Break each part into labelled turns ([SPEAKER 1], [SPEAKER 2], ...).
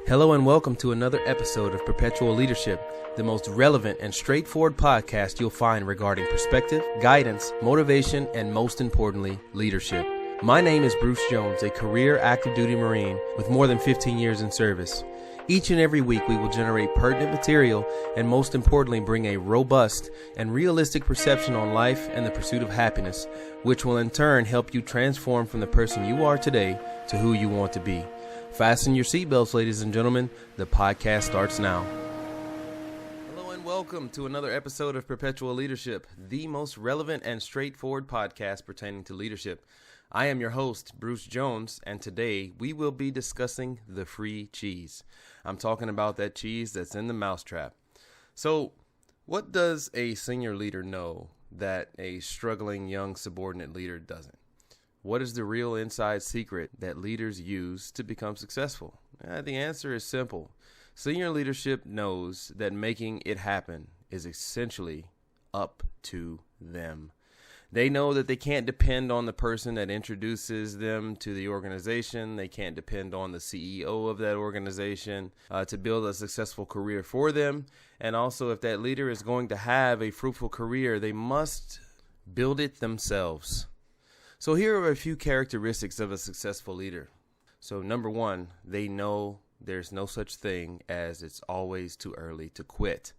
[SPEAKER 1] Hello and welcome to another episode of Perpetual Leadership, the most relevant and straightforward podcast you'll find regarding perspective, guidance, motivation, and most importantly, leadership. My name is Bruce Jones, a career active duty Marine with more than 15 years in service. Each and every week we will generate pertinent material and most importantly bring a robust and realistic perception on life and the pursuit of happiness, which will in turn help you transform from the person you are today to who you want to be. Fasten your seatbelts, ladies and gentlemen. The podcast starts now. Hello and welcome to another episode of Perpetual Leadership, the most relevant and straightforward podcast pertaining to leadership. I am your host, Bruce Jones, and today we will be discussing the free cheese. I'm talking about that cheese that's in the Mousetrap. So, what does a senior leader know that a struggling young subordinate leader doesn't? What is the real inside secret that leaders use to become successful? The answer is simple. Senior leadership knows that making it happen is essentially up to them. They know that they can't depend on the person that introduces them to the organization. They can't depend on the CEO of that organization to build a successful career for them. And also, if that leader is going to have a fruitful career, they must build it themselves. So here are a few characteristics of a successful leader. So number one, they know there's no such thing as it's always too early to quit.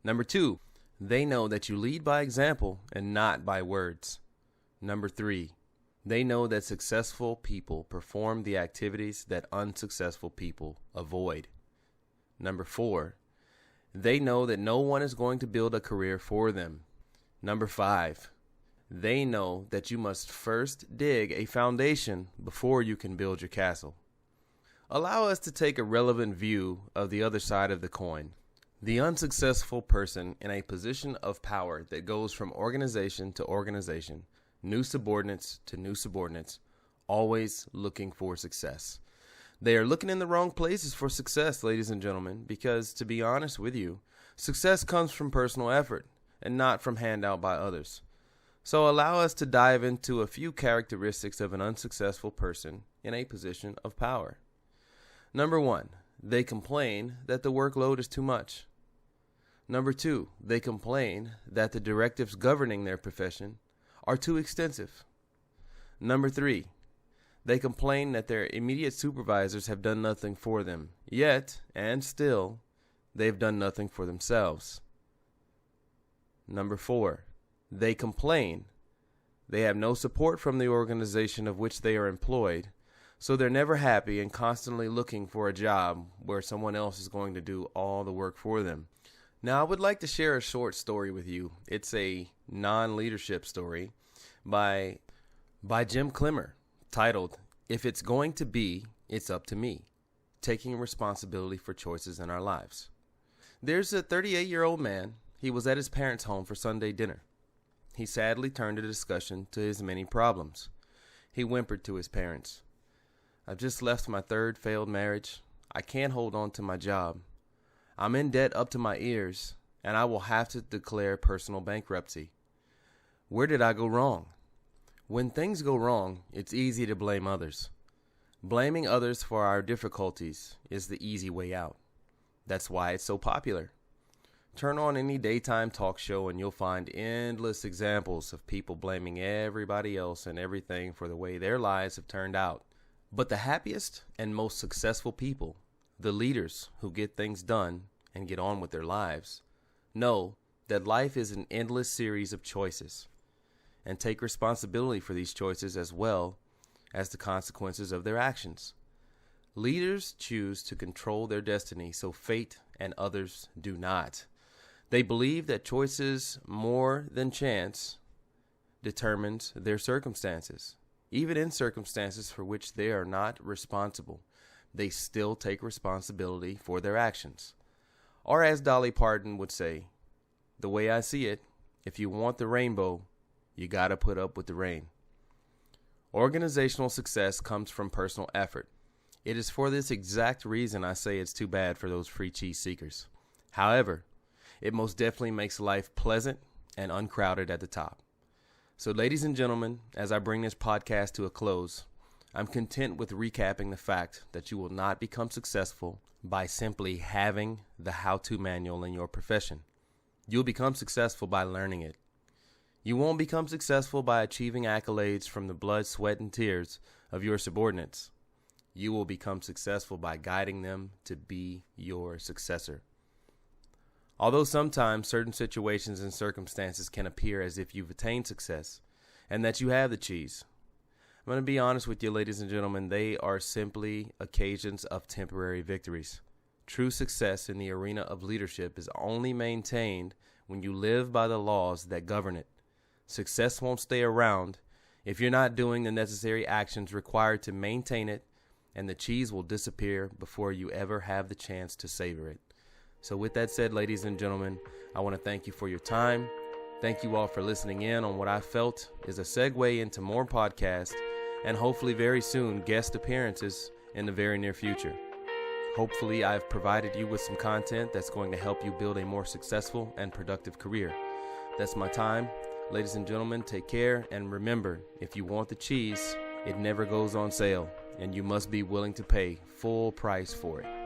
[SPEAKER 1] Number two, they know that you lead by example and not by words. Number three, they know that successful people perform the activities that unsuccessful people avoid. Number four, they know that no one is going to build a career for them. Number five, they know that you must first dig a foundation before you can build your castle. Allow us to take a relevant view of the other side of the coin. The unsuccessful person in a position of power that goes from organization to organization, new subordinates to new subordinates, always looking for success. They are looking in the wrong places for success, ladies and gentlemen, because to be honest with you, success comes from personal effort and not from handout by others. So allow us to dive into a few characteristics of an unsuccessful person in a position of power. Number one, they complain that the workload is too much. Number two, they complain that the directives governing their profession are too extensive. Number three, they complain that their immediate supervisors have done nothing for them, yet, and still, they've done nothing for themselves. Number four, they complain they have no support from the organization of which they are employed, so they're never happy and constantly looking for a job where someone else is going to do all the work for them. Now, I would like to share a short story with you. It's a non-leadership story by Jim Clemmer titled, "If It's Going to Be, It's Up to Me, Taking Responsibility for Choices in Our Lives." There's a 38-year-old man. He was at his parents' home for Sunday dinner. He sadly turned the discussion to his many problems. He whimpered to his parents, "I've just left my third failed marriage. I can't hold on to my job. I'm in debt up to my ears, and I will have to declare personal bankruptcy. Where did I go wrong?" When things go wrong, it's easy to blame others. Blaming others for our difficulties is the easy way out. That's why it's so popular. Turn on any daytime talk show and you'll find endless examples of people blaming everybody else and everything for the way their lives have turned out. But the happiest and most successful people, the leaders who get things done and get on with their lives, know that life is an endless series of choices and take responsibility for these choices as well as the consequences of their actions. Leaders choose to control their destiny so fate and others do not. They believe that choices more than chance determines their circumstances. Even in circumstances for which they are not responsible, they still take responsibility for their actions. Or as Dolly Parton would say, "The way I see it, if you want the rainbow, you gotta put up with the rain." Organizational success comes from personal effort. It is for this exact reason I say it's too bad for those free cheese seekers. However, it most definitely makes life pleasant and uncrowded at the top. So ladies and gentlemen, as I bring this podcast to a close, I'm content with recapping the fact that you will not become successful by simply having the how-to manual in your profession. You'll become successful by learning it. You won't become successful by achieving accolades from the blood, sweat, and tears of your subordinates. You will become successful by guiding them to be your successor. Although sometimes certain situations and circumstances can appear as if you've attained success and that you have the cheese, I'm going to be honest with you, ladies and gentlemen, they are simply occasions of temporary victories. True success in the arena of leadership is only maintained when you live by the laws that govern it. Success won't stay around if you're not doing the necessary actions required to maintain it, and the cheese will disappear before you ever have the chance to savor it. So with that said, ladies and gentlemen, I want to thank you for your time. Thank you all for listening in on what I felt is a segue into more podcasts and hopefully very soon guest appearances in the very near future. Hopefully I've provided you with some content that's going to help you build a more successful and productive career. That's my time. Ladies and gentlemen, take care, and remember, if you want the cheese, it never goes on sale, and you must be willing to pay full price for it.